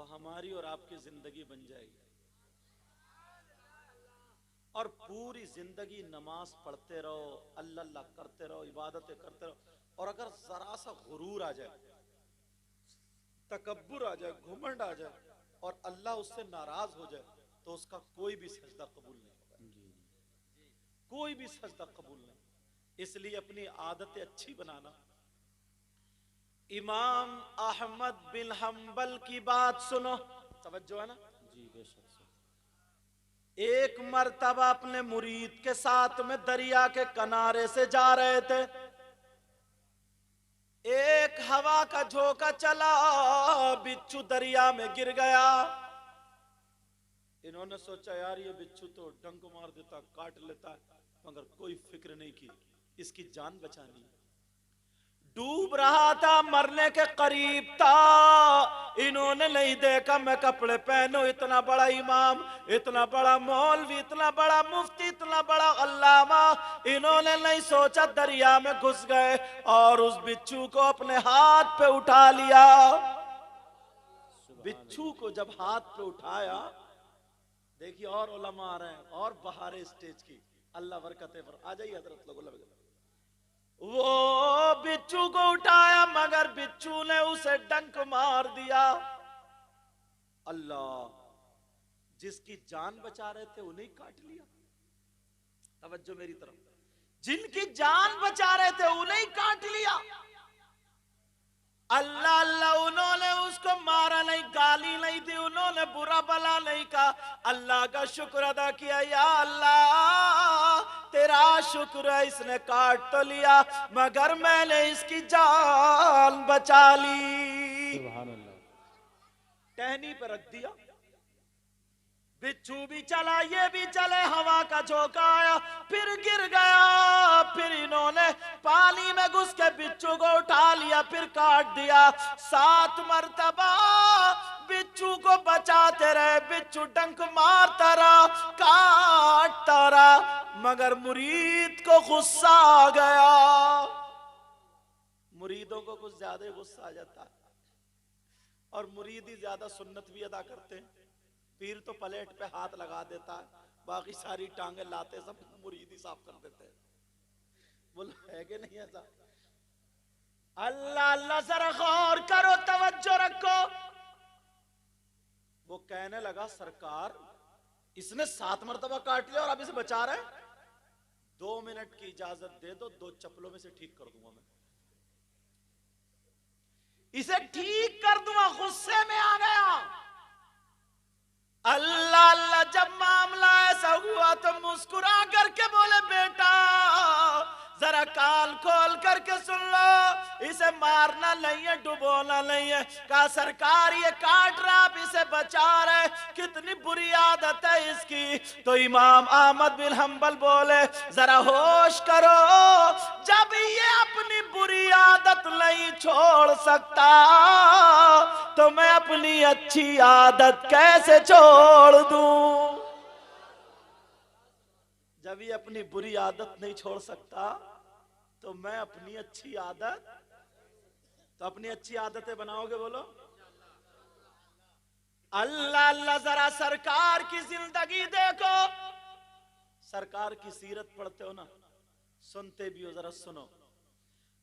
हमारी और आपकी जिंदगी बन जाएगी और पूरी जिंदगी नमाज पढ़ते रहो, अल्लाह अल्लाह करते रहो, इबादतें करते रहो, और अगर जरा सा गुरूर आ जाए, तकब्बुर आ जाए, घुमंड आ जाए और अल्लाह उससे नाराज हो जाए, तो उसका कोई भी सजदा कबूल नहीं होगा, कोई भी सजदा कबूल नहीं। इसलिए अपनी आदतें अच्छी बनाना। इमाम अहमद बिन हम्बल की बात सुनो, तवज्जो है ना जी? बेशक। एक मर्तबा अपने मुरीद के साथ में दरिया के किनारे से जा रहे थे। एक हवा का झोंका चला, बिच्छू दरिया में गिर गया। इन्होंने सोचा यार ये बिच्छू तो डंक मार देता, काट लेता है, मगर कोई फिक्र नहीं की, इसकी जान बचानी। डूब रहा था, मरने के करीब था, इन्होंने नहीं देखा मैं कपड़े पहनूं, इतना बड़ा इमाम, इतना बड़ा मौलवी, इतना बड़ा मुफ्ती, इतना बड़ा अल्लामा, इन्होंने नहीं सोचा, दरिया में घुस गए और उस बिच्छू को अपने हाथ पे उठा लिया। बिच्छू को जब हाथ पे उठाया, देखिए और उलमा आ रहे हैं और बहारे स्टेज की, अल्लाह बरकते पर आ जाइए हजरत लोग। वो बिच्छू को उठाया, मगर बिच्छू ने उसे डंक मार दिया। अल्लाह, जिसकी जान बचा रहे थे उन्हें काट लिया। तवज्जो मेरी तरफ, जिनकी जान बचा रहे थे उन्हें काट लिया। अल्लाह अल्लाह, उन्होंने उसको मारा नहीं, गाली नहीं दी, उन्होंने बुरा भला नहीं कहा, अल्लाह का शुक्र अदा किया, या अल्लाह तेरा शुक्र है, इसने काट तो लिया मगर मैंने इसकी जान बचा ली। सुभान अल्लाह। टहनी पर रख दिया, बिच्छू भी चला, ये भी चले, हवा का झोंका आया, फिर गिर गया, फिर इन्होंने पानी में घुस के बिच्छू को उठा लिया, फिर काट दिया। 7 मरतबा बिच्छू को बचाते रहे, बिच्छू डंक मारता रहा, काटता रहा, मगर मुरीद को गुस्सा आ गया। मुरीदों को कुछ ज्यादा गुस्सा आ जाता है, और मुरीद ही ज्यादा सुन्नत भी अदा करते हैं। पीर तो प्लेट पे हाथ लगा देता है, बाकी सारी टांगे लाते सब मुरीद ही साफ कर देते हैं। बोलो है कि नहीं ऐसा? अल्लाह अल्लाह, जरा गौर करो, तवज्जो रखो। वो कहने लगा सरकार, इसने 7 मरतबा काट लिया और अब इसे बचा रहे, 2 मिनट की इजाजत दे दो, 2 चप्पलों में से ठीक कर दूंगा मैं, इसे ठीक कर दूंगा। गुस्से में आ गया। अल्लाह अल्लाह, जब मामला ऐसा हुआ तो मुस्कुरा करके बोले बेटा जरा कान खोल करके सुन लो, इसे मारना नहीं है, डुबोना नहीं है। कहा सरकार ये काट रहा, आप इसे बचा रहे, कितनी बुरी आदत है इसकी। तो इमाम अहमद बिन हम्बल बोले जरा होश करो, जब ये अपनी बुरी आदत नहीं छोड़ सकता तो मैं अपनी अच्छी आदत कैसे छोड़ दूं। जब ये अपनी बुरी आदत नहीं छोड़ सकता तो मैं अपनी अच्छी आदत, तो अपनी अच्छी आदतें बनाओगे बोलो? अल्लाह अल्लाह, जरा सरकार की जिंदगी देखो, सरकार की सीरत पढ़ते हो ना, सुनते भी हो, जरा सुनो।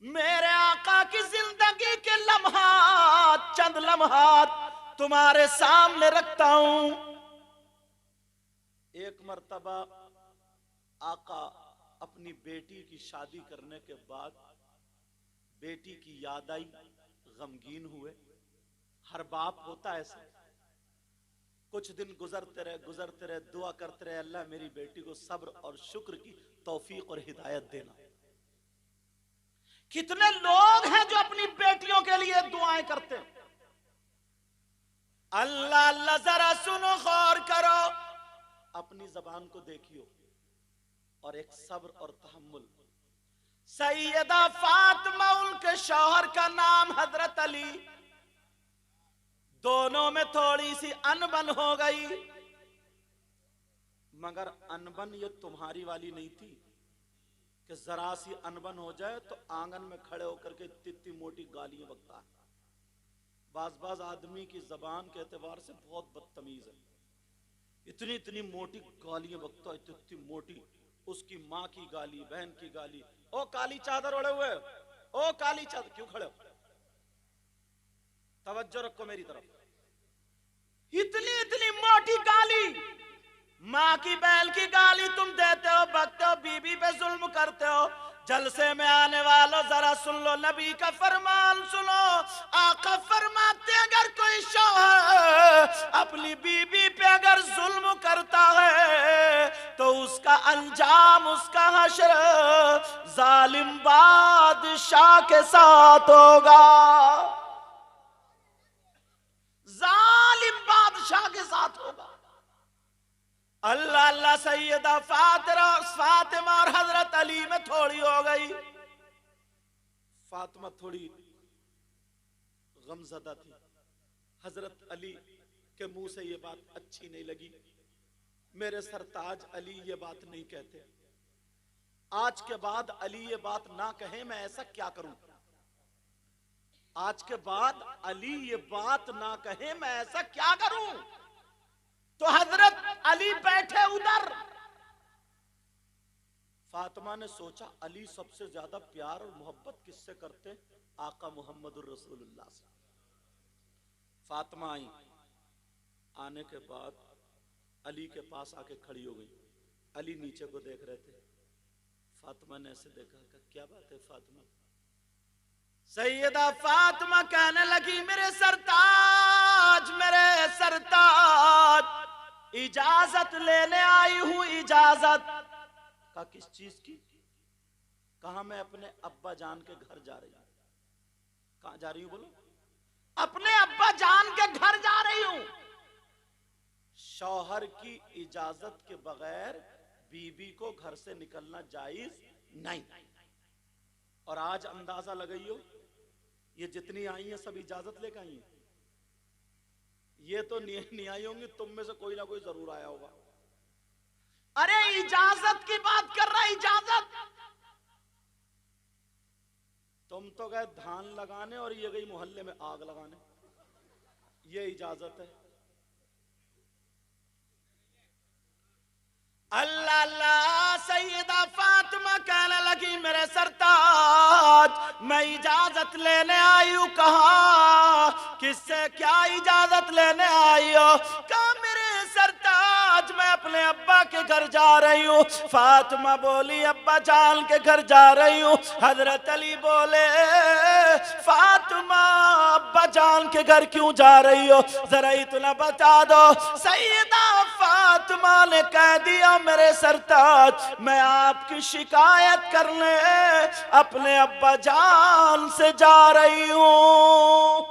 मेरे आका की जिंदगी के लम्हात, चंद लम्हात तुम्हारे सामने रखता हूं। एक मर्तबा आका अपनी बेटी की शादी करने के बाद बेटी की याद आई, गमगीन हुए। हर बाप होता है ऐसा। कुछ दिन गुजरते रहे, दुआ करते रहे, अल्लाह मेरी बेटी को सब्र और शुक्र की तौफीक और हिदायत देना। कितने लोग हैं जो अपनी बेटियों के लिए दुआएं करते हैं। अल्लाह अल्लाह, जरा सुनो, गौर करो, अपनी जबान को देखियो और एक सब्र और तहम्मुल। सैयदा फातिमा, उनके शौहर का नाम हजरत अली, दोनों में थोड़ी सी अनबन हो गई, मगर अनबन ये तुम्हारी वाली नहीं थी कि जरा सी अनबन हो जाए तो आंगन में खड़े होकर के इतनी मोटी गालियां बकता है। बाज आदमी की जबान के एतबार से बहुत बदतमीज है। इतनी इतनी मोटी गालियां बकता है, इतनी मोटी। उसकी माँ की गाली, बहन की गाली। ओ काली चादर ओढ़े हुए, ओ काली चादर, क्यों खड़े हो? तवज्जो रखो मेरी तरफ। इतनी इतनी मोटी गाली, माँ की बहन की गाली तुम देते हो, बकते हो, बीबी पे जुल्म करते हो। जलसे में आने वालों जरा सुन लो, नबी का फरमान सुनो। आका फरमाते अगर कोई शौहर अपनी बीबी पे अगर जुल्म करता है तो उसका अंजाम, उसका हश्र जालिम बादशाह के साथ होगा। जालिम बादशाह के साथ होगा। अल्लाह अल्लाह, सैयदा फातिमा और हजरत अली में थोड़ी हो गई। फातिमा थोड़ी गमज़दा थी, हजरत अली के मुंह से ये बात अच्छी नहीं लगी। मेरे सरताज अली ये बात नहीं कहते, आज के बाद अली ये बात ना कहे, मैं ऐसा क्या करूं? आज के बाद अली ये बात ना कहे, मैं ऐसा क्या करूं? तो हजरत अली बैठे उधर। फातिमा ने सोचा अली सबसे ज्यादा प्यार और मोहब्बत किससे करते? आका मोहम्मदुर रसूलुल्लाह से। फातिमा आई, आने के बाद अली के पास आके खड़ी हो गई। अली नीचे को देख रहे थे। फातिमा ने ऐसे देखा, क्या बात है फातिमा? सैयदा फातिमा कहने लगी, मेरे सरताज, मेरे सरताज, इजाजत लेने आई हूं। इजाजत का किस चीज की? कहा मैं अपने अब्बा जान के घर जा रही हूं। कहां जा रही हूं बोलो? अपने अब्बा जान के घर जा रही हूं। शौहर की इजाजत के बगैर बीबी को घर से निकलना जायज नहीं। और आज अंदाजा लगाइयो, ये जितनी आई हैं सब इजाजत लेकर आई हैं। ये तो नहीं आई होंगी, तुम में से कोई ना कोई जरूर आया होगा। अरे इजाजत की बात कर रहा है, इजाजत। तुम तो गए धान लगाने और ये गई मोहल्ले में आग लगाने, ये इजाजत है? अल्लाह अल्लाह, सैयदा फातिमा कहने लगी, मेरे सरताज, मैं इजाजत लेने आई हूं। कहा किससे, क्या इजाजत लेने आई हो? कहा मेरे सरताज, मैं अपने अब्बा के घर जा रही हूँ। फातिमा बोली, अब्बा जान के घर जा रही हूँ। हजरत अली बोले, फातिमा अब्बा जान के घर क्यों जा रही हो? जरा इतना बता दो। सैयदा फातिमा ने कह दिया, मेरे सरताज, मैं आपकी शिकायत करने अपने अब्बा जान से जा रही हूं।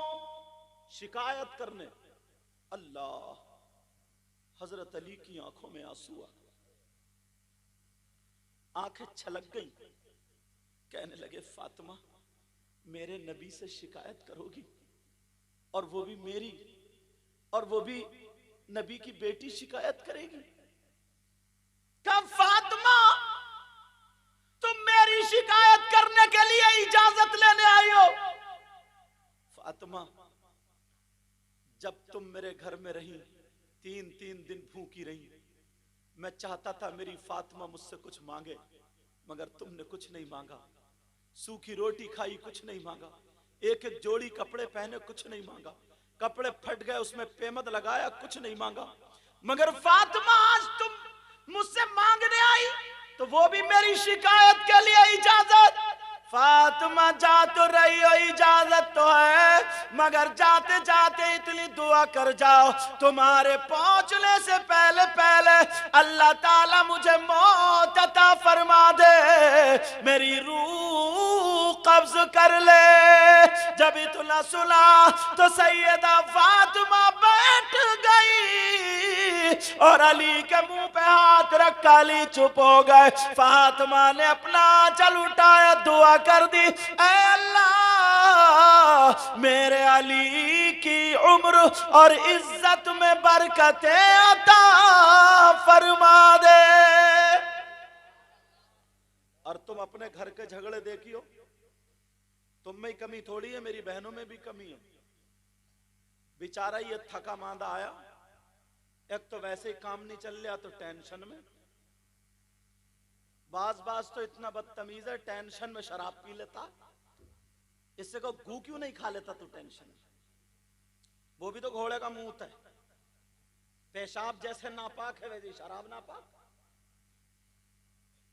शिकायत करने। अल्लाह, हजरत अली की आंखों में आंसू आ गए, आंखें छलक गई। कहने लगे, फातिमा मेरे नबी से शिकायत करोगी? और वो भी मेरी, और वो भी नबी की बेटी शिकायत करेगी? कब फातिमा तुम मेरी शिकायत करने के लिए इजाजत लेने आई हो? फातिमा जब तुम मेरे घर में रही, 3 दिन भूखी रही, मैं चाहता था मेरी फातिमा मुझसे कुछ मांगे, मगर तुमने कुछ नहीं मांगा। सूखी रोटी खाई, कुछ नहीं मांगा। एक एक जोड़ी कपड़े पहने, कुछ नहीं मांगा। कपड़े फट गए, उसमें पेमद लगाया, कुछ नहीं मांगा। मगर फातिमा आज तुम मुझसे मांगने आई, तो वो भी मेरी शिकायत के लिए इजाजत। फातिमा जा तो रही हो, इजाजत तो है, मगर जाते जाते इतनी दुआ कर जाओ, तुम्हारे पहुंचने से पहले पहले अल्लाह ताला मुझे मौत अता फरमा दे, मेरी रूह कब्ज कर ले। जब इतना सुना तो सैयदा फातिमा बैठ गई और अली के मुंह पे हाथ रखा। अली चुप हो गए। फातिमा ने अपना चल उठाया, दुआ कर दी, ऐ अल्लाह मेरे अली की उम्र और इज्जत में बरकतें अता फरमा दे। और तुम अपने घर के झगड़े देखियो, तुम में कमी थोड़ी है, मेरी बहनों में भी कमी है। बेचारा ये थका मांदा आया, एक तो वैसे ही काम नहीं चल रहा तो टेंशन में, बाज तो इतना बदतमीज है, टेंशन में शराब पी लेता। इससे को गू क्यों नहीं खा लेता तू टेंशन में? वो भी तो घोड़े का मुंह है, पेशाब जैसे नापाक है वैसे शराब नापाक।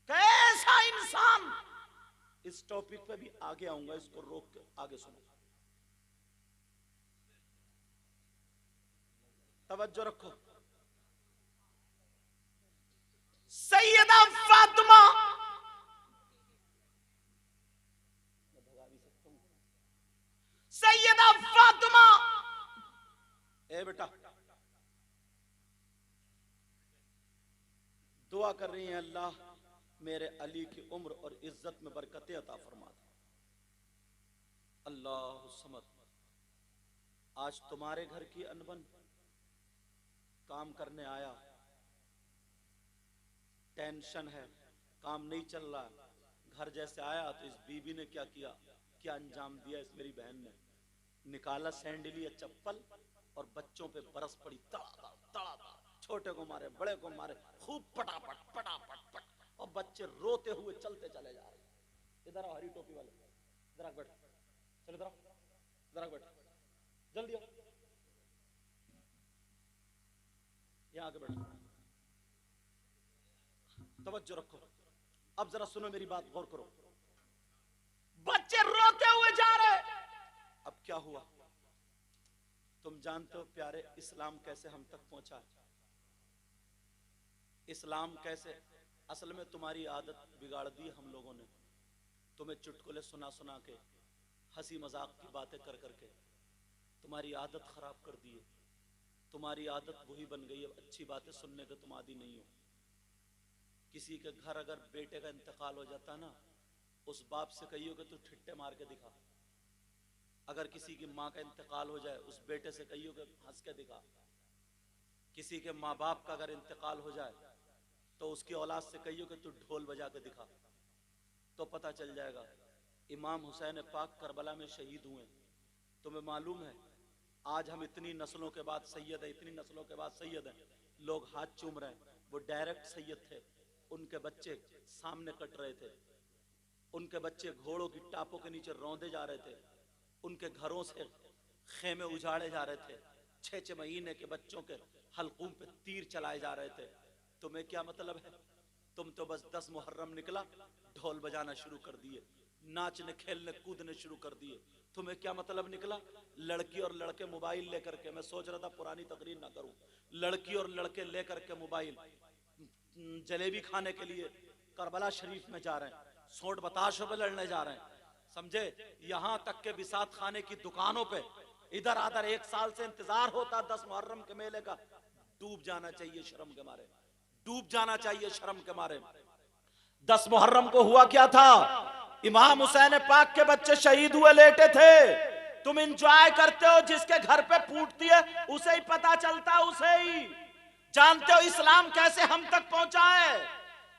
कैसा इंसान! इस टॉपिक पे भी आगे आऊंगा, इसको रोक के आगे सुनो, तवज्जो रखो। सैयदा फातिमा, सैयदा फातिमा, ए बेटा दुआ कर रही हैं, अल्लाह मेरे अली की उम्र और इज्जत में बरकतें अता फरमा दे। अल्लाह समद, आज तुम्हारे घर की अनबन, काम करने आया, टेंशन है, काम नहीं चल रहा, घर जैसे आया तो इस बीबी ने क्या किया, क्या अंजाम दिया इस मेरी बहन ने, निकाला सैंडल या चप्पल और बच्चों पे बरस पड़ी, तड़ा तड़ा, छोटे को मारे, बड़े को मारे, खूब पटापट पटापट पट, और बच्चे रोते हुए चलते चले जा रहे। इधर आओ हरी टोपी वाले, इधर आ बैठ, चलो इधर आओ, इधर आ बैठ, जल्दी आओ, यहाँ आके बैठो, तवज्जो रखो। अब जरा सुनो मेरी बात, गौर करो। बच्चे रोते हुए जा रहे, अब क्या हुआ? तुम जानते हो प्यारे, इस्लाम कैसे हम तक पहुंचा है? इस्लाम कैसे, असल में तुम्हारी आदत बिगाड़ दी हम लोगों ने, तुम्हें चुटकुले सुना सुना के, हंसी मजाक की बातें कर करके तुम्हारी आदत खराब कर दी है। तुम्हारी आदत वही बन गई है, अच्छी बातें सुनने के तुम आदी नहीं हो। किसी के घर अगर बेटे का इंतकाल हो जाता ना, उस बाप से कहियो कि तू ठिट्टे मार के दिखा। अगर किसी की माँ का इंतकाल हो जाए, उस बेटे से कहियो कि हंस के दिखा। किसी के माँ बाप का अगर इंतकाल हो जाए तो उसकी औलाद से कहियो कि तू ढोल बजा के दिखा, तो पता चल जाएगा। इमाम हुसैन पाक करबला में शहीद हुए, तुम्हें मालूम है आज हम इतनी नस्लों के बाद सैयद है, इतनी नस्लों के बाद सैयद हैं, लोग हाथ चूम रहे हैं, वो डायरेक्ट सैयद थे। उनके बच्चे सामने कट रहे थे, उनके बच्चे घोड़ों की टापों के नीचे रौंदे जा रहे थे, उनके घरों से खेमे उजाड़े जा रहे थे, 6-6 महीने के बच्चों के हलकूम पे तीर चलाए जा रहे थे। तुम्हें क्या मतलब है? तुम तो बस 10 मुहर्रम निकला, ढोल बजाना शुरू कर दिए, नाचने खेलने कूदने शुरू कर दिए। तुम्हें क्या मतलब निकला? लड़की और लड़के मोबाइल लेकर के, मैं सोच रहा था पुरानी तकरीर ना करूं, लड़की और लड़के लेकर के मोबाइल जलेबी खाने के लिए करबला शरीफ में जा रहे हैं, सोट बताशों पे लड़ने जा रहे हैं, समझे? यहां तक के बिसात खाने की दुकानों पे इधर आधर 1 साल से इंतजार होता 10 मुहर्रम के मेले का। डूब जाना चाहिए शर्म के मारे, डूब जाना चाहिए शर्म के मारे। 10 मुहर्रम को हुआ क्या था? इमाम हुसैन पाक के बच्चे शहीद हुए, लेटे थे। तुम इंजॉय करते हो, जिसके घर पे फूटती है उसे ही पता चलता, उसे ही जानते हो इस्लाम कैसे हम तक पहुंचा है।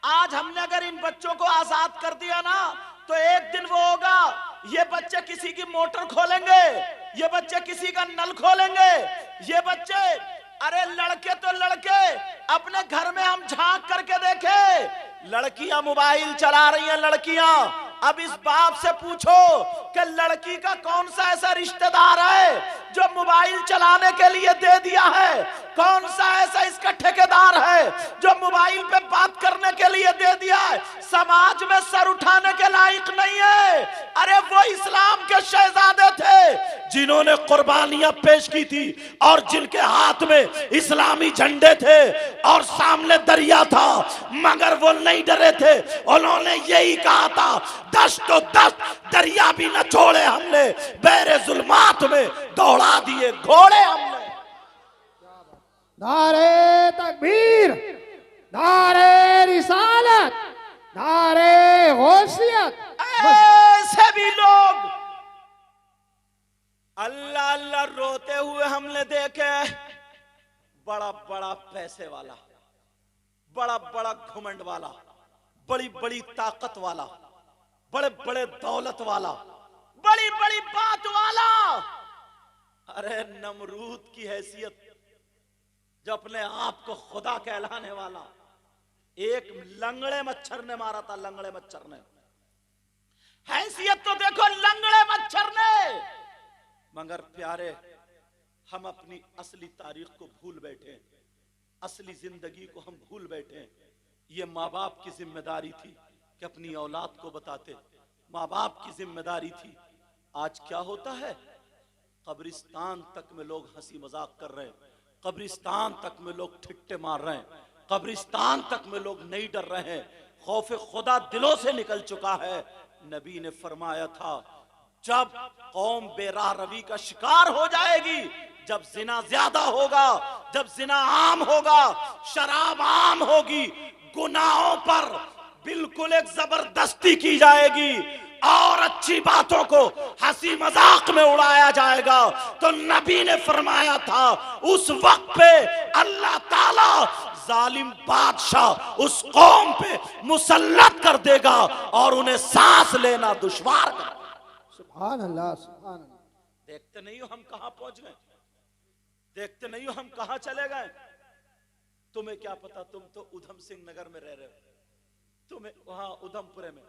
आज हमने अगर इन बच्चों को आजाद कर दिया ना, तो एक दिन वो होगा, ये बच्चे किसी की मोटर खोलेंगे, ये बच्चे किसी का नल खोलेंगे, ये बच्चे, अरे लड़के तो लड़के, अपने घर में हम झांक करके देखे, लड़कियां मोबाइल चला रही हैं लड़कियां। अब इस बाप से पूछो कि लड़की का कौन सा ऐसा रिश्तेदार है जो मोबाइल चलाने के लिए दे दिया है? कौन सा ऐसा इसका ठेकेदार है जो मोबाइल पे बात करने के लिए दे दिया है? समाज में सर उठाने के लायक नहीं है। अरे वो इस्लाम के शहजादे थे जिन्होंने कुर्बानियां पेश की थी और जिनके हाथ में इस्लामी झंडे थे और सामने दरिया था, मगर वो नहीं डरे थे। उन्होंने यही कहा था, 10 तो 10 दरिया भी न छोड़े हमने, बेरे जुल्मात में दौड़ा दिए घोड़े हमने। नारे तकबीर, नारे रिसालत, नारे गौसियत। ऐसे भी लोग अल्लाह अल्लाह रोते हुए हमने देखे। बड़ा बड़ा पैसे वाला, बड़ा बड़ा घुमंड वाला, बड़ी बड़ी ताकत वाला, बड़े बड़े दौलत वाला, बड़ी बड़ी बात वाला, अरे नमरूद की हैसियत, जो अपने आप को खुदा कहलाने वाला, एक लंगड़े मच्छर ने मारा था, लंगड़े मच्छर ने। हैसियत तो देखो लंगड़े मच्छर ने। मगर प्यारे, हम अपनी असली तारीख को भूल बैठे, असली जिंदगी को हम भूल बैठे। ये माँ बाप की जिम्मेदारी थी कि अपनी औलाद को बताते, माँ बाप की जिम्मेदारी थी। आज क्या होता है, कब्रिस्तान तक में लोग हंसी मजाक कर रहे हैं, कब्रिस्तान तक में लोग ठिट्टे मार रहे हैं, कब्रिस्तान तक में लोग नहीं डर रहे हैं। खौफ खुदा दिलों से निकल चुका है। नबी ने फरमाया था, जब कौम बेराह रवी का शिकार हो जाएगी, जब जिना ज्यादा होगा, जब जिना आम होगा, शराब आम होगी, गुनाहों पर बिल्कुल एक जबरदस्ती की जाएगी और अच्छी बातों को हंसी मजाक में उड़ाया जाएगा, तो नबी ने फरमाया था उस वक्त पे अल्लाह ताला जालिम बादशाह उस कौम पे मुसल्लत कर देगा और उन्हें सांस लेना दुश्वार कर। सुभान अल्लाह, सुभान अल्लाह। देखते नहीं हो हम कहां पहुंच गए, देखते नहीं हो हम कहां चले गए। तुम्हें क्या पता, तुम तो उधम सिंह नगर में रह रहे हो, तुम्हें वहां उधमपुरे में,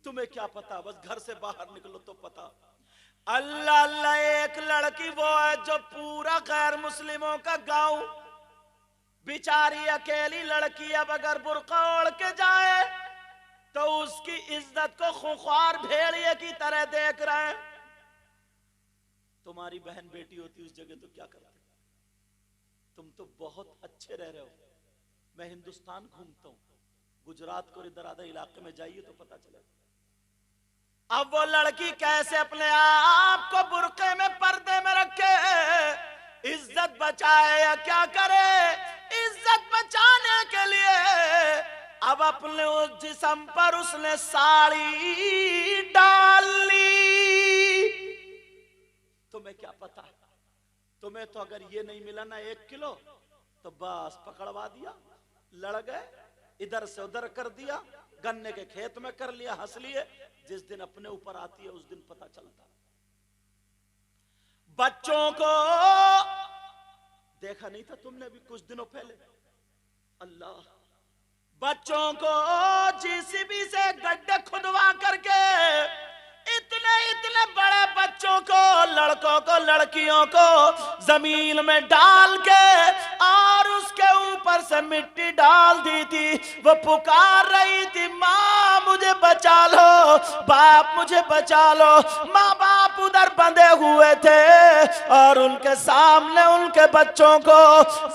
तुम्हें क्या पता, बस घर से बाहर निकलो तो पता। अल्लाह अल्लाह, एक लड़की वो है जो पूरा गैर मुस्लिमों का गांव, बेचारी अकेली लड़की, अब अगर बुर्का ओढ़ के जाए तो उसकी इज्जत को खुखार भेड़िए की तरह देख रहे हैं। तुम्हारी बहन बेटी होती उस जगह तो क्या करते। तुम तो बहुत अच्छे रह रहे हो। मैं हिंदुस्तान घूमता हूं, गुजरात को इधर आधा इलाके में जाइए तो पता चलेगा। अब वो लड़की कैसे अपने आप को बुर्के में, पर्दे में रखे, इज्जत बचाए या क्या करे। इज्जत बचाने के लिए अब अपने उस जिस्म पर उसने साड़ी डाल ली। तुम्हें क्या पता, तुम्हें तो अगर ये नहीं मिला ना 1 किलो तो बस पकड़वा दिया, लड़ गए, इधर से उधर कर दिया, गन्ने के खेत में कर लिया, हंस लिए। जिस दिन अपने ऊपर आती है उस दिन पता चलता। बच्चों को देखा नहीं था तुमने अभी कुछ दिनों पहले, अल्लाह, बच्चों को जेसीबी से गड्ढे खुदवा करके इतने इतने बड़े बच्चों को, लड़कों को लड़कियों को जमीन में डाल के और उसके ऊपर से मिट्टी डाल दी थी। वो पुकार रही थी, माँ मुझे बचा लो, बाप मुझे बचा लो। माँ बाप उधर बंधे हुए थे और उनके सामने उनके बच्चों को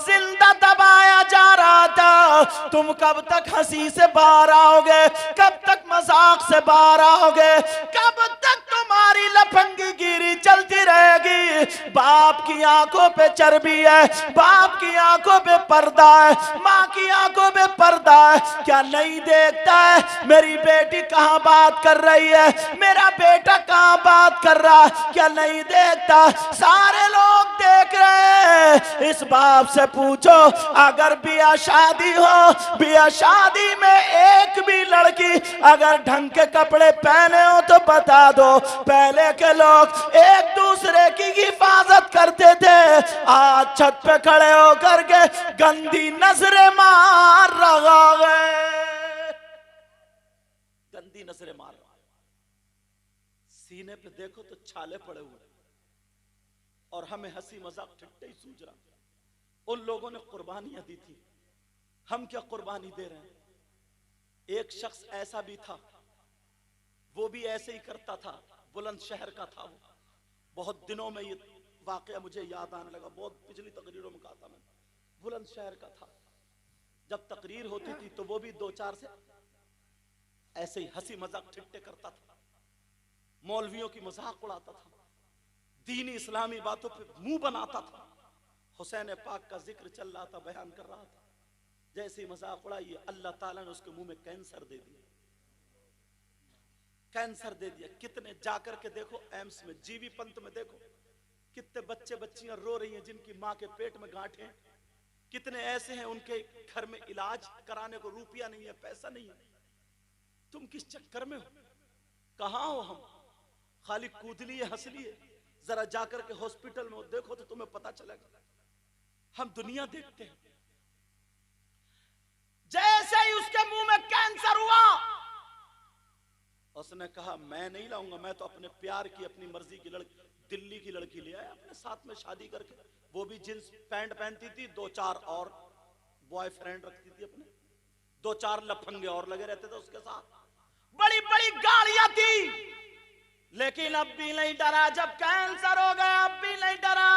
जिंदा दबाया जा रहा था। तुम कब तक हंसी से बाहर आओगे, कब तक मजाक से बाहर आओगे, कब तक तुम्हारी लफंगी गिरी चलती रहेगी। बाप की आंखों पे चर्बी है, बाप की आंखों पे पर्दा है, माँ की आंखों पे पर्दा है। क्या नहीं देखता है मेरी बेटी कहां बात कर रही है, मेरा बेटा कहां बात कर रहा है, क्या नहीं देखता। सारे लोग देख रहे हैं। इस बाप से पूछो, अगर बिया शादी हो, बिया शादी में एक भी लड़की अगर ढंग के कपड़े पहने हो तो बता दो। पहले के लोग एक दूसरे की हिफाजत करते थे, आज छत पे खड़े होकर के गंदी नजरें मार रहा है, गंदी नजरें मार रहा है। सीने पे देखो तो छाले पड़े हुए और हमें हंसी मजाक ठट्टे ही सूझ रहा। उन लोगों ने कुर्बानियां दी थी, हम क्या कुर्बानी दे रहे हैं। एक शख्स ऐसा भी था, वो भी ऐसे ही करता था, बुलंदशहर का था वो। बहुत दिनों में ये वाकया मुझे याद आने लगा, बहुत पिछली तकरीरों में कहा था मैंने। बुलंदशहर का था, जब तकरीर होती थी तो वो भी 2-4 से ऐसे ही हंसी मजाक ठिट्टे करता था, मौलवियों की मजाक उड़ाता था, दीनी इस्लामी बातों पे मुंह बनाता था। हुसैन पाक का जिक्र चल रहा था, बयान कर रहा था, जैसे ही मजाक उड़ाई अल्लाह ताला ने उसके मुंह में कैंसर दे दिया, कैंसर दे दिया। कितने जाकर के देखो एम्स में, जीवी पंत में देखो, कितने बच्चे बच्चियां रो रही हैं जिनकी माँ के पेट में गांठ है। कितने ऐसे हैं उनके घर में इलाज कराने को रुपया नहीं है, पैसा नहीं है। तुम किस चक्कर में हो, कहां हो हम। खाली कूद लिए, हंस लिए, जरा जाकर के हॉस्पिटल में देखो तो तुम्हें पता चलेगा। हम दुनिया देखते हैं। जैसे ही उसके मुंह में कैंसर हुआ, उसने कहा मैं नहीं लाऊंगा, मैं तो अपने प्यार की अपनी मर्जी की लड़की, दिल्ली की लड़की ले आया अपने साथ में शादी करके। वो भी जींस पैंट पहनती थी, 2-4 और बॉयफ्रेंड रखती थी अपने, 2-4 लफंगे और लगे रहते थे उसके साथ, बड़ी बड़ी गाड़ियां थी। लेकिन अब भी नहीं डरा, जब कैंसर हो गया अब भी नहीं डरा,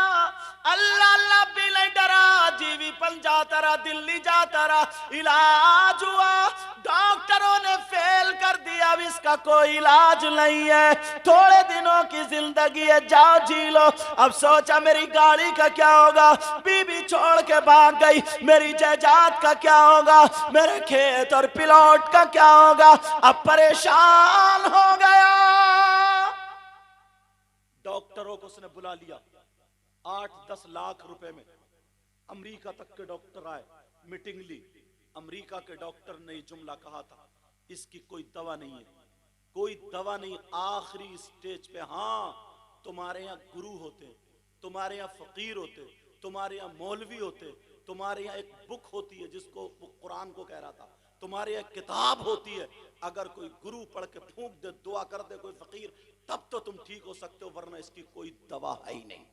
अल्लाह अल्लाह भी नहीं डरा। जीवीपन जाता रहा, दिल्ली जाता रहा, इलाज हुआ, डॉक्टरों ने फेल कर दिया, अब इसका कोई इलाज नहीं है, थोड़े दिनों की जिंदगी है, जाओ जी लो। अब सोचा मेरी गाड़ी का क्या होगा, बीबी छोड़ के भाग गई, मेरी जायदाद का क्या होगा, मेरे खेत और प्लॉट का क्या होगा। अब परेशान हो गया। डॉक्टरों को उसने बुला लिया, 8-10 लाख रुपए में अमेरिका तक के डॉक्टर आए, मीटिंग ली। अमेरिका के डॉक्टर ने जुमला कहा था, इसकी कोई दवा नहीं है, कोई दवा नहीं, आखिरी स्टेज पे। हाँ, तुम्हारे यहाँ गुरु होते, तुम्हारे यहाँ फकीर होते, तुम्हारे यहाँ मौलवी होते, तुम्हारे यहाँ एक बुक होती है जिसको वो कुरान को कह रहा था, तुम्हारे यहाँ किताब होती है, अगर कोई गुरु पढ़ के फूंक दे, दुआ कर दे कोई फकीर, तब तो तुम ठीक हो सकते हो, वरना इसकी कोई दवा है ही नहीं।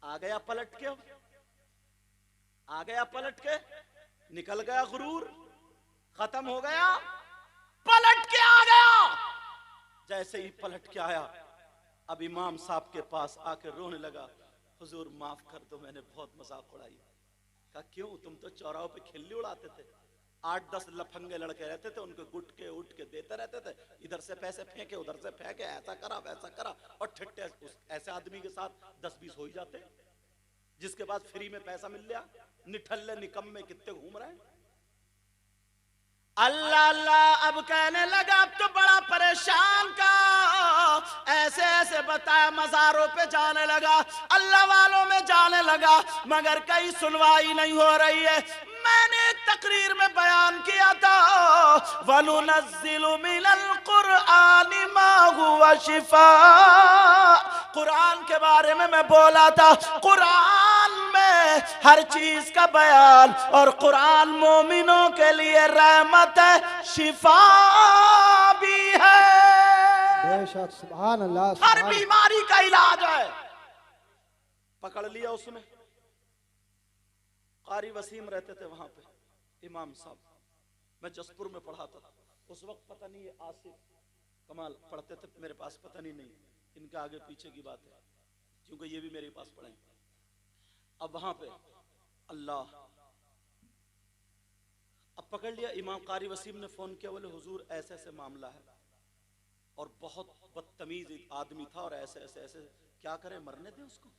आ गया पलट के, आ गया पलट के, निकल गया गुरूर, खत्म हो गया, पलट के आ गया। जैसे ही पलट के आया, अब इमाम साहब के पास आके रोने लगा, हुजूर माफ कर दो, मैंने बहुत मजाक उड़ाई। कहा क्यों, तुम तो चौराहों पे खिल्ली उड़ाते थे, 8-10 लफंगे लड़के रहते थे, उनको गुटके उठ के देते रहते थे, इधर से पैसे फेंके उधर से फेंके, ऐसा करा वैसा करा, और ठिट्टे ऐसे आदमी के साथ 10-20 हो ही जाते, जिसके बाद फ्री में पैसा मिल गया। निठल्ले निकम्मे कितने घूम रहे हैं। अल्लाह अल्लाह अब कहने लगा, अब तो बड़ा परेशान का, ऐसे ऐसे बताया, मज़ारों पे जाने लगा, अल्लाह वालों में जाने लगा, मगर कहीं सुनवाई नहीं हो रही है। मैंने एक तकरीर में बयान किया था, वनुनज़्ज़िलु मिनल कुरआनि मा हुवा शिफा, कुरान के बारे में मैं बोला था, कुरान में हर चीज का बयान, और कुरान मोमिनों के लिए रहमत है, शिफा भी है, बेशक, सुभान अल्लाह, हर बीमारी का इलाज है। पकड़ लिया उसने। कारी वसीम रहते थे वहां पे, इमाम साहब, मैं जसपुर में पढ़ाता था उस वक्त, पता नहीं ये आसिफ कमाल पढ़ते थे मेरे पास, पता नहीं इनके आगे पीछे की बात है, क्योंकि ये भी मेरे पास पढ़े। अब वहां पे अल्लाह, अब पकड़ लिया। इमाम कारी वसीम ने फोन किया, बोले हुजूर ऐसे ऐसे मामला है, और बहुत बदतमीज आदमी था, और ऐसे ऐसे ऐसे, क्या करें, मरने दें उसको,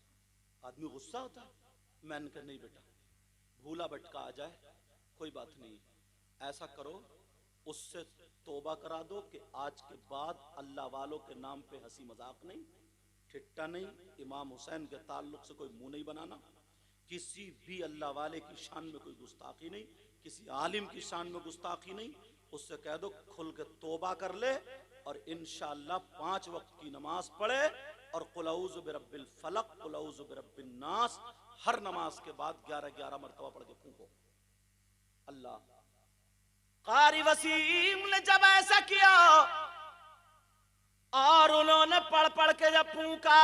आदमी गुस्सा होता है। मैंने कहा नहीं बेटा, भूला भटका आ जाए कोई बात नहीं, ऐसा करो उससे तौबा करा दो कि आज के बाद अल्लाह वालों के नाम पे हंसी मजाक नहीं, ठिट्टा नहीं, इमाम हुसैन के ताल्लुक से कोई मुंह नहीं बनाना, किसी भी अल्लाह वाले की शान में कोई गुस्ताखी नहीं, किसी आलिम की शान में गुस्ताखी नहीं, उससे कह दो खुल के तौबा कर ले, और इंशाअल्लाह 5 वक्त की नमाज पढ़े, और कुल औज़ु बिरब्बिल फलक, कुल औज़ु बिरब्बिन नास, हर नमाज के बाद 11-11 मरतबा पढ़ के फूंको। अल्लाह, कारी वसीम ने जब ऐसा किया, और उन्होंने पढ़ पढ़ के जब फूंका,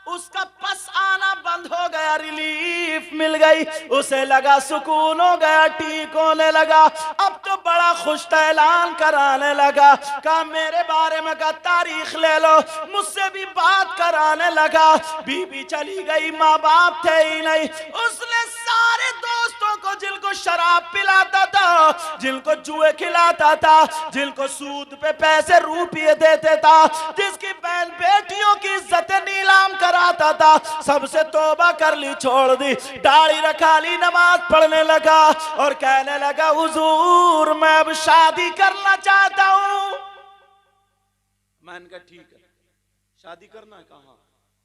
उसका पस आना बंद हो गया, रिलीफ मिल गई, उसे लगा सुकून हो गया, ठीक होने लगा। अब तो बड़ा खुश ऐलान कराने लगा, कहा मेरे बारे में का तारीख ले लो, मुझसे भी बात कराने लगा। बीबी चली गई, माँ बाप थे ही नहीं, उसने सारे दोस्तों को, जिनको शराब पिलाता था, जिनको जुए खिलाता था, जिनको सूद पे पैसे रुपये देते था, जिसकी बहन बेटियों की इज्जत नीलाम कराता था, सबसे तौबा कर ली, छोड़ दी, दाढ़ी रखा ली, नमाज पढ़ने लगा, और कहने लगा हुजूर मैं अब शादी करना चाहता हूं। मैंने कहा ठीक है, शादी करना है, कहा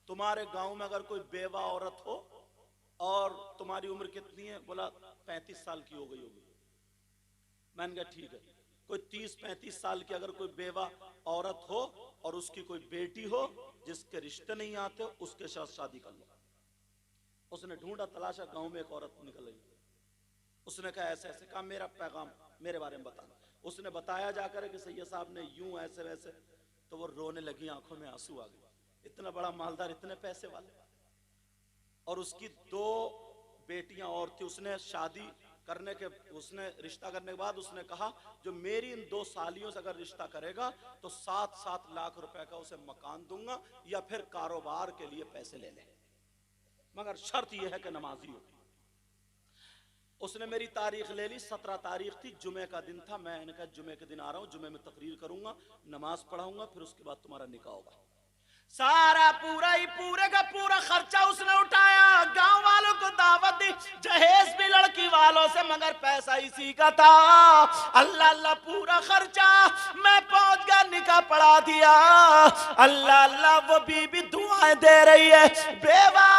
तुम्हारे गांव में अगर कोई बेवा औरत हो, और तुम्हारी उम्र कितनी है, बोला 35 साल की हो गई होगी। मैंने कहा ठीक है, कोई 30-35 साल की अगर कोई बेवा औरत हो, और उसकी कोई बेटी हो, जिसके रिश्ते नहीं आते उसके साथ शादी कर लो। उसने ढूंढा तलाशा, गांव में एक औरत निकल गई। उसने कहा ऐसे ऐसे, कहा मेरा पैगाम मेरे बारे में बताना। उसने बताया जाकर कि सैयद साहब ने यूं ऐसे वैसे, तो वो रोने लगी, आंखों में आंसू आ गए। इतना बड़ा मालदार, इतने पैसे वाले, और उसकी 2 बेटियां और थी। उसने शादी करने के, उसने रिश्ता करने के बाद उसने कहा जो मेरी इन 2 सालियों से अगर रिश्ता करेगा तो 7-7 लाख रुपए का उसे मकान दूंगा या फिर कारोबार के लिए पैसे ले ले, मगर शर्त यह है कि नमाजी हो। उसने मेरी तारीख ले ली, 17 तारीख थी, जुमे का दिन था। मैंने कहा जुमे के दिन आ रहा हूं, जुमे में तकरीर करूंगा, नमाज पढ़ाऊंगा, फिर उसके बाद तुम्हारा निकाह होगा। सारा पूरे का पूरा खर्चा उसने उठाया, गांव वालों को दावत दी, जहेज भी लड़की वालों से, मगर पैसा इसी का था। अल्लाह अल्लाह पूरा खर्चा, मैं पहुंच गया, निकाह पढ़ा दिया। अल्लाह अल्लाह वो बीबी दुआएं दे रही है, बेवा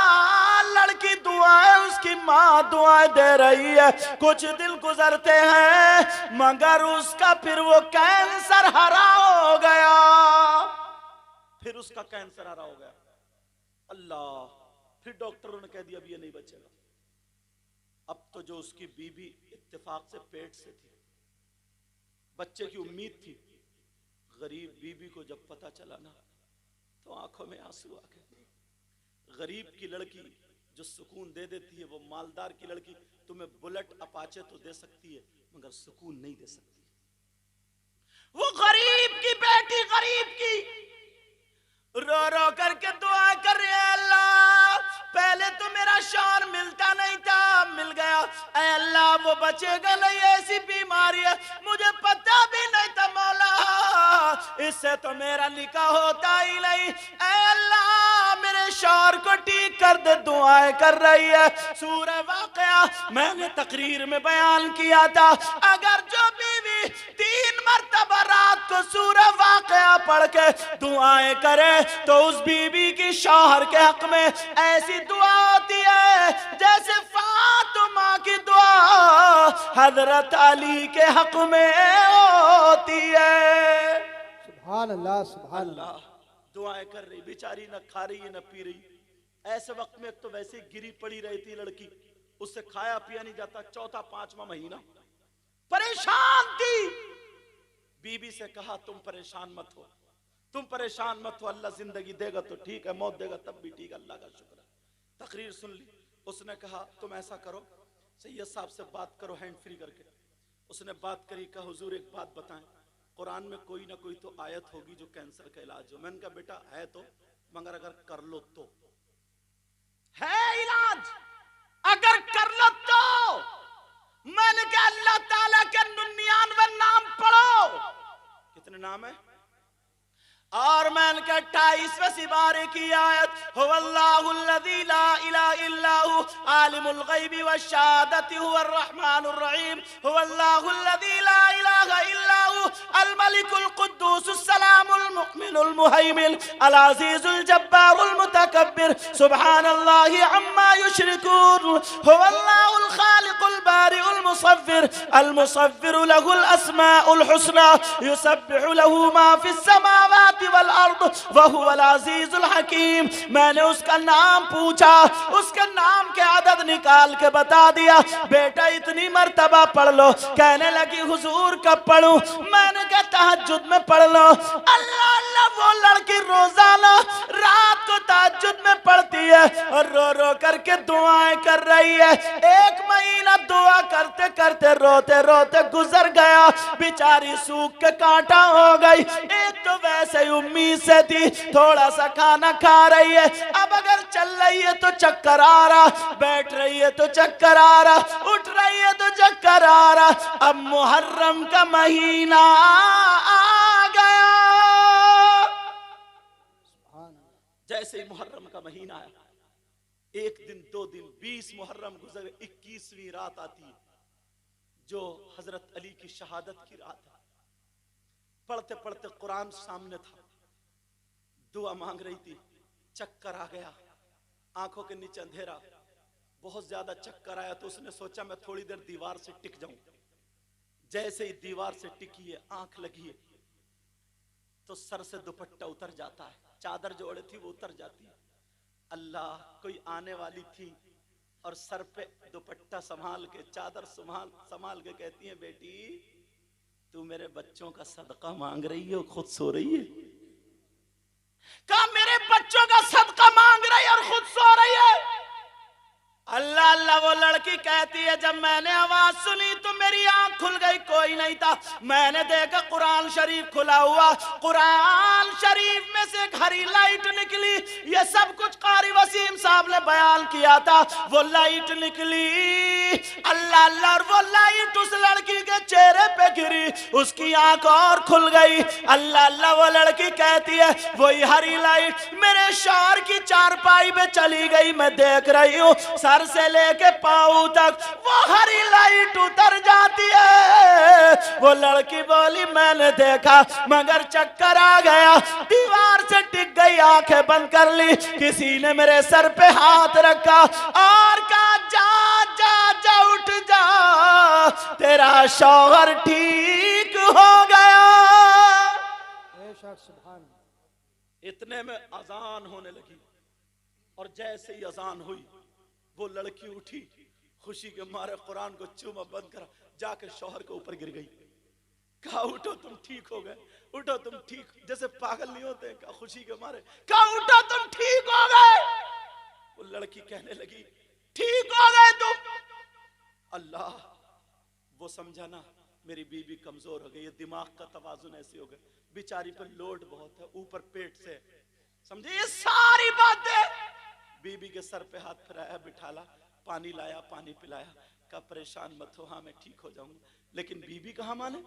लड़की दुआएं, उसकी माँ दुआएं दे रही है। कुछ दिन गुजरते हैं मगर उसका फिर वो कैंसर हरा हो गया, फिर उसका कैंसर हरा हो गया। अल्लाह, फिर डॉक्टरों ने कह दिया अब ये नहीं बचेगा। अब तो जो उसकी बीबी इत्तेफाक से पेट से थी, बच्चे की उम्मीद थी, गरीब बीबी को जब पता चला ना तो आंखों में आंसू आ गए। गरीब की लड़की जो सुकून दे देती है, वो मालदार की लड़की तुम्हें बुलेट अपाचे तो दे सकती है मगर सुकून नहीं दे सकती। वो गरीब की बेटी, गरीब की रो रो करके दुआ कर रही है, अल्लाह पहले तो मेरा शौहर मिलता नहीं था, मिल गया, ऐ अल्लाह वो बचेगा नहीं, ऐसी बीमारी है मुझे पता भी नहीं था मौला, इससे तो मेरा निकाह होता ही नहीं, ऐ अल्लाह मेरे शौहर को ठीक कर दे, दुआएं कर रही है। सूरह वाक़िया मैंने तकरीर में बयान किया था, अगर जो बीवी 3 मरतबा रात को सूरह वाक़िया पढ़ के दुआएं करे तो उस बीबी की शौहर के हक में ऐसी दुआ होती है जैसे फातिमा की दुआ हजरत अली के हक में होती है। सुभान अल्लाह, सुभान अल्लाह। दुआएं कर रही, बेचारी न खा रही न पी रही। ऐसे वक्त में तो वैसे गिरी पड़ी रही थी लड़की, उससे खाया पिया नहीं जाता, 4था-5वां महीना, परेशान थी। बीबी से कहा तुम परेशान मत हो, तुम परेशान मत हो, अल्लाह जिंदगी देगा तो ठीक है, मौत देगा तब भी ठीक, अल्लाह का शुक्र है। तकरीर सुन ली, उसने कहा तुम ऐसा करो, सैयद साहब से बात करो हैंड फ्री करके। उसने बात करी, कहा हुजूर एक बात बताएं, कुरान में कोई ना कोई तो आयत होगी जो कैंसर का इलाज हो। मैंने कहा बेटा है तो, मगर अगर कर लो तो है इलाज, अगर कर लो तो। मैंने कहा अल्लाह ताला के 99 नाम पढ़ो। कितने नाम है? और मैंने कहा 28वें सिपारे की आयत, हुवल्लाहुल्लज़ी ला इलाहा इल्ला हु आलिमुल गैबि वश्शहादति हुवर रहमानुर रहीम, हुवल्लाहुल्लज़ी ला इलाहा इल्ला हु अल मलिकुल कुद्दूसुस सलामुल मुमिनुल मुहैमिन अल अज़ीजुल जब्बारुल मुतकब्बिर सुब्हानल्लाहि अम्मा युश्रिकून, हुवल्लाहुल खालिकुल बारिउल मुसव्विर अल मुसव्विरु लहुल अस्माउल हुस्ना युसब्बिहु लहु मा फिस समावाति वल अर्द वहुवल अज़ीजुल हकीम। मैंने उसका नाम पूछा, उसके नाम के अदद निकाल के बता दिया, बेटा इतनी मर्तबा पढ़ लो। कहने लगी हुजूर कब पढ़ूं? मैंने कहा तहज्जुद में पढ़ लो। अल्लाह अल्लाह वो लड़की रोजाना रात को तहज्जुद में पढ़ती है और रो रो करके दुआएं कर रही है। 1 महीना दुआ करते करते रोते रोते गुजर गया, बेचारी सूख के कांटा हो गई। एक तो वैसे उम्मीद से थी, थोड़ा सा खाना खा रही है, अब अगर चल रही है तो चक्कर आ रहा, बैठ रही है तो चक्कर आ रहा, उठ रही है तो चक्कर आ रहा। अब मुहर्रम का महीना आ गया। जैसे ही मुहर्रम का महीना आया, 1 दिन 2 दिन 20 मुहर्रम गुजर, 21वीं रात आती है जो हजरत अली की शहादत की रात है। पढ़ते पढ़ते कुरान सामने था, दुआ मांग रही थी, चक्कर आ गया, आंखों के नीचे अंधेरा, बहुत ज्यादा चक्कर आया तो उसने सोचा मैं थोड़ी देर दीवार से टिक जाऊं। जैसे ही दीवार से टिकी है, आंख लगी है तो सर से दुपट्टा उतर जाता है, चादर जो ओढ़े थी वो उतर जाती। अल्लाह, कोई आने वाली थी और सर पे दुपट्टा संभाल के, चादर संभाल संभाल के कहती है, बेटी तू मेरे बच्चों का सदका मांग रही है और खुद सो रही है। कहा मेरे बच्चों का सदका मांग रही है और खुद सो रही है। अल्लाह अल्लाह, वो लड़की कहती है जब मैंने आवाज सुनी तो मेरी आंख खुल गई, कोई नहीं था। मैंने देखा कुरान शरीफ खुला हुआ, कुरान शरीफ में से एक हरी लाइट निकली। ये सब कुछ कारी वसीम साहब ने बयान किया था। वो लाइट निकली, अल्लाह अल्लाह, और वो लाइट उस लड़की के चेहरे पे गिरी, उसकी आंख और खुल गई। अल्लाह अल्लाह, वो लड़की कहती है वही हरी लाइट मेरे शौहर की चारपाई में चली गई। मैं देख रही हूँ सर से लेके पांव तक वो हरी लाइट उतर जाती है। वो लड़की बोली मैंने देखा मगर चक्कर आ गया, दीवार से टिक गई, आंखें बंद कर ली। किसी ने मेरे सर पे हाथ रखा और कहा जा जा जा, उठ जा, तेरा शौहर ठीक हो गया। बेशक सुभान। इतने में अजान होने लगी और जैसे ही अजान हुई वो लड़की उठी, खुशी के मारे कुरान को चूमा बंद करा, जाके शौहर के ऊपर गिर गई। कहा उठो तुम ठीक हो गए, उठो तुम ठीक, जैसे पागल नहीं होते, कहा खुशी के मारे, कहा उठो तुम ठीक हो गए। वो लड़की कहने लगी ठीक हो गए तुम। अल्लाह, वो समझा ना मेरी बीबी कमजोर हो गई, ये दिमाग का तवाजुन ऐसे हो गया, बेचारी पर लोड बहुत है, ऊपर पेट से, समझे ये सारी बातें। बीबी के सर पे हाथ फिराया, बिठाला, पानी लाया, पानी पिलाया, का परेशान मत हो, हाँ मैं ठीक हो जाऊंगा। लेकिन बीबी कहाँ माने,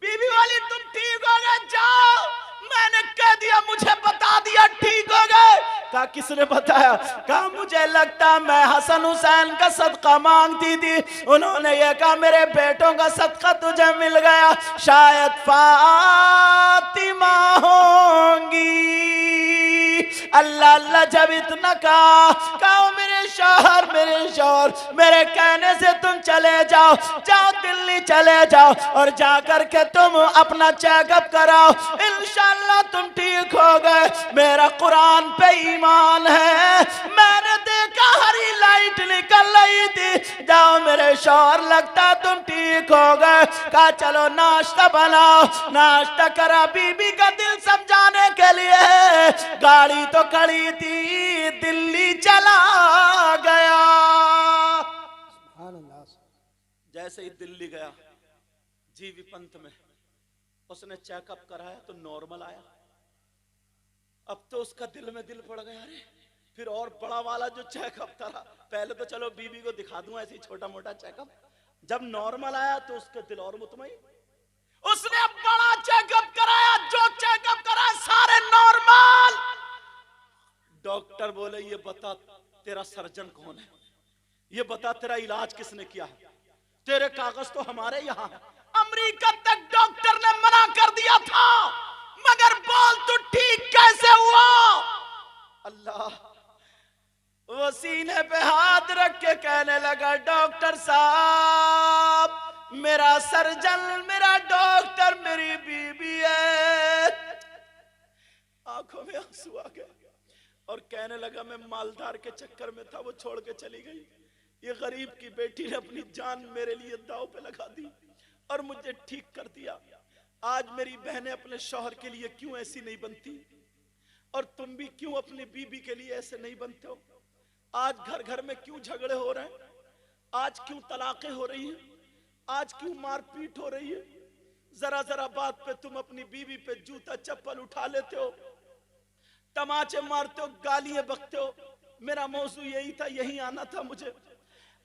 बीबी वाली तुम ठीक हो गए, जाओ, मैंने कह दिया, मुझे बता दिया ठीक हो गए। कहा किसने बताया, कहा मुझे लगता मैं हसन हुसैन का सदका मांगती थी, उन्होंने ये कहा मेरे बेटों का सदका तुझे मिल गया, शायद फातिमा होंगी। अल्लाह अल्लाह, जब इतना कहा मेरे शौहर मेरे कहने से तुम चले जाओ, जाओ दिल्ली चले जाओ और जाकर के तुम अपना चेकअप कराओ, इंशाअल्लाह तुम ठीक हो गए। मेरा कुरान पे ईमान है, मैंने देखा हरी लाइट निकल रही थी, जाओ मेरे शौहर लगता तुम ठीक हो गए। कहा चलो नाश्ता बनाओ, नाश्ता करा, बीबी का दिल समझाने के लिए गाड़ी तो खड़ी थी, दिल्ली चला गया। जैसे ही दिल्ली गया जीवी पंथ में, उसने चेकअप कराया तो नॉर्मल आया। अब तो उसका दिल में दिल पड़ गया, अरे फिर और बड़ा वाला जो चेकअप था, पहले तो चलो बीबी को दिखा दूंगा ऐसे छोटा मोटा चेकअप, जब नॉर्मल आया तो उसका दिल और मुतमईन, उसने बड़ा चेकअप कराया, जो चेकअप कराया सारे नॉर्मल। डॉक्टर बोले ये बता तेरा सर्जन कौन है, ये बता तेरा इलाज किसने किया है, तेरे कागज तो हमारे यहाँ है। अमेरिका तक डॉक्टर ने मना कर दिया था, मगर बोल तू ठीक कैसे हुआ। अल्लाह, वो सीने पे हाथ रख के कहने लगा डॉक्टर साहब, मेरा सर्जन, मेरा डॉक्टर मेरी बीबी है। आंखों में आंसू आ गए और कहने लगा मैं मालदार के चक्कर में था, वो छोड़ के चली गई, ये गरीब की बेटी ने अपनी जान मेरे लिए दांव पे लगा दी और मुझे ठीक कर दिया। आज मेरी बहनें अपने शौहर के लिए क्यों ऐसी नहीं बनती, और तुम भी क्यों अपनी बीबी के लिए ऐसे नहीं बनते हो। आज घर घर में क्यों झगड़े हो रहे हैं, आज क्यों तलाकें हो रही हैं, आज क्यों मारपीट हो रही है। जरा जरा बात पे तुम अपनी बीवी पे जूता चप्पल उठा लेते हो, तमाचे मारते हो, गालियां बकते हो। मेरा मौजू यही था, यही आना था मुझे।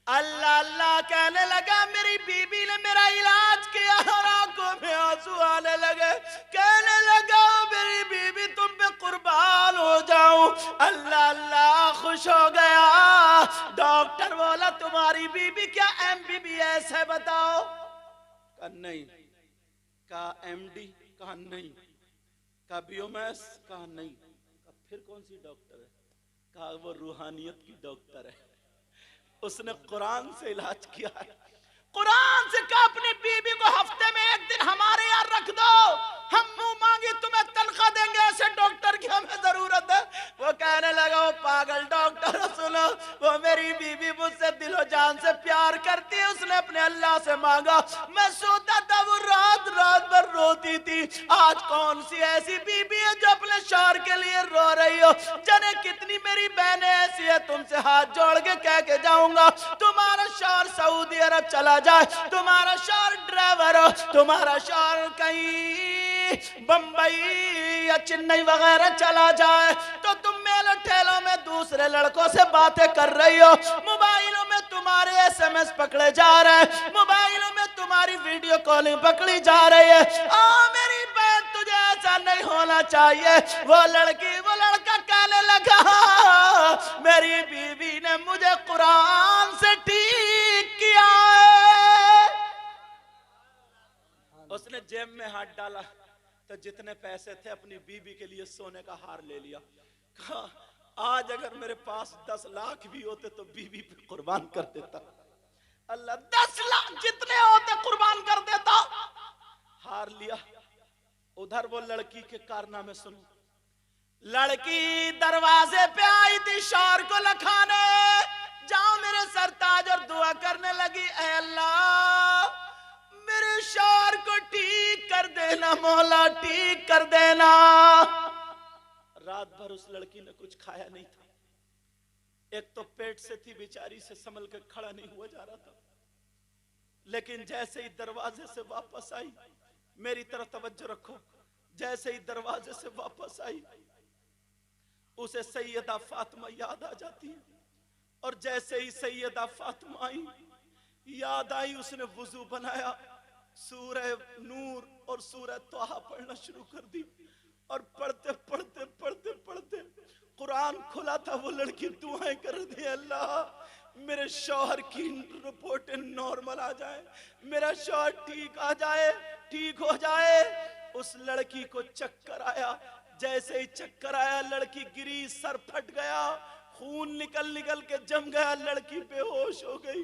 अल्लाह अल्लाह कहने लगा, मेरी बीबी ने मेरा इलाज किया और आंखों में आंसू आने लगे, कहने लगा मेरी बीबी तुम पे कुर्बान हो जाऊं। अल्लाह अल्लाह खुश हो गया। डॉक्टर बोला तुम्हारी बीबी क्या MBBS है बताओ। कहा नहीं। कहा MD, कहा नहीं। कहा BMS, कहा नहीं। कहा फिर कौन सी डॉक्टर है। कहा वो रूहानियत की डॉक्टर है, उसने कुरान से इलाज किया है। कुरान से कहा अपनी बीबी को हफ्ते में एक दिन हमारे यहाँ रख दो, हम मुंह मांगे होगी, तुम्हें तनख्वाह देंगे, ऐसे डॉक्टर की हमें जरूरत है। वो कहने लगा, वो पागल डॉक्टर, सुनो, वो मेरी बीवी मुझसे दिलो जान से प्यार करती है, उसने अपने अल्लाह से मांगा, मैं सोता था, वो रात रात भर रोती थी। आज कौन सी ऐसी बीबी है जो अपने शौहर के लिए रो रही हो? जाने कितनी मेरी बहनें ऐसी है, तुमसे हाथ जोड़ के कह के जाऊंगा, तुम्हारा शौहर सऊदी अरब चला जाए, तुम्हारा शौहर ड्राइवर हो, तुम्हारा शौहर कहीं बंबई या चेन्नई वगैरह चला जाए, तो तुम मेले ठेलों में दूसरे लड़कों से बातें कर रही हो, मोबाइलों में तुम्हारे SMS पकड़े जा रहे हैं, मोबाइलों में तुम्हारी वीडियो कॉलिंग पकड़ी जा रही है। मेरी बहन, तुझे ऐसा नहीं होना चाहिए। वो लड़की, वो लड़का कहने लगा, मेरी बीवी ने मुझे कुरान से ठीक किया है। उसने जेब में हाथ डाला तो जितने पैसे थे अपनी बीवी के लिए सोने का हार ले लिया। कहा, आज अगर मेरे पास 10 लाख भी होते तो बीवी पे कुर्बान कर देता। अल्लाह, 10 लाख जितने होते कुर्बान कर देता। हार लिया। उधर वो लड़की के कारनामे सुनो। लड़की दरवाजे पे आई थी शौहर को लखाने, जाओ मेरे सरताज, और दुआ करने लगी, ऐ अल्लाह मेरे शौहर को ठीक कर देना, मौला ठीक कर देना। रात भर उस लड़की ने कुछ खाया नहीं था, एक तो पेट से थी बेचारी, से संभल के खड़ा नहीं हुआ जा रहा था। लेकिन जैसे ही दरवाजे से वापस आई, मेरी तरफ तवज्जो रखो, जैसे ही दरवाजे से वापस आई उसे सैयदा फातिमा याद आ जाती है, और जैसे ही सैयदा फातिमा आई, याद आई, उसने वुजू बनाया, सूरह नूर और सूरह तोहा पढ़ना शुरू कर दी, और पढ़ते पढ़ते पढ़ते पढ़ते कुरान खुला था, वो लड़की दुआएं कर दी, अल्लाह मेरे शौहर की रिपोर्ट नॉर्मल आ जाए, मेरा शौहर ठीक आ जाए, ठीक हो जाए। उस लड़की को चक्कर आया, जैसे ही चक्कर आया लड़की गिरी, सर फट गया, खून निकल निकल के जम गया, लड़की बेहोश हो गई।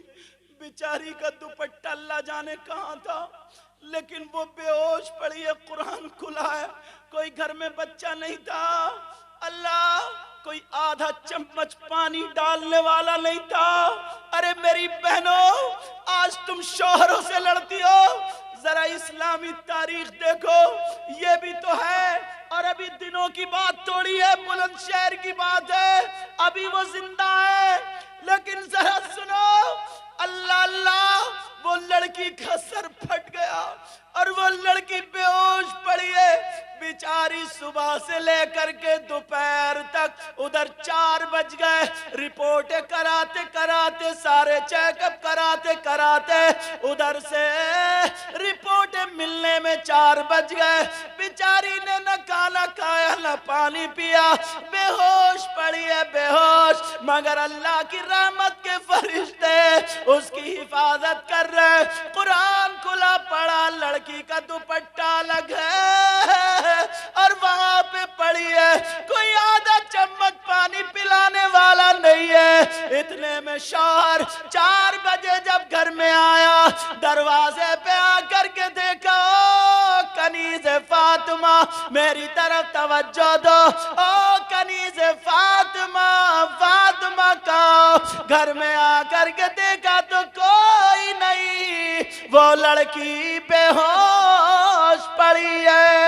बेचारी का दुपट्टा अल्लाह जाने कहां था, लेकिन वो बेहोश पड़ी है, कुरान खुला है, कोई घर में बच्चा नहीं था, अल्लाह कोई आधा चम्मच पानी डालने वाला नहीं था। अरे मेरी बहनों, आज तुम शौहरों से लड़ती हो, जरा इस्लामी तारीख देखो, ये भी तो है। और अभी दिनों की बात थोड़ी है, बुलंदशहर की बात है, अभी वो जिंदा है। लेकिन जरा सुनो, अल्लाह अल्लाह, वो लड़की का सर फट गया और वो लड़की बेहोश पड़ी है। बेचारी सुबह से लेकर के दोपहर तक, उधर 4 बज गए, रिपोर्टें कराते कराते, सारे चेकअप कराते कराते, उधर से रिपोर्टें मिलने में 4 बज गए। बेचारी ने न खाना खाया न पानी पिया, बेहोश पड़ी है, बेहोश। मगर अल्लाह की रहमत के फरिश्ते उसकी हिफाजत कर रहे। कुरान खुला पड़ा, लड़की का दुपट्टा अलग है और वहां पे पड़ी है, कोई आधा चम्मच पानी पिलाने वाला नहीं है। इतने में शौहर 4 बजे जब घर में आया, दरवाजे पे आकर के देखा, ओ कनीज़ फातिमा मेरी तरफ तवज्जो दो, ओ कनीज़ फातिमा, फातिमा का घर में आकर के देखा तो कोई नहीं, वो लड़की बेहोश पड़ी है।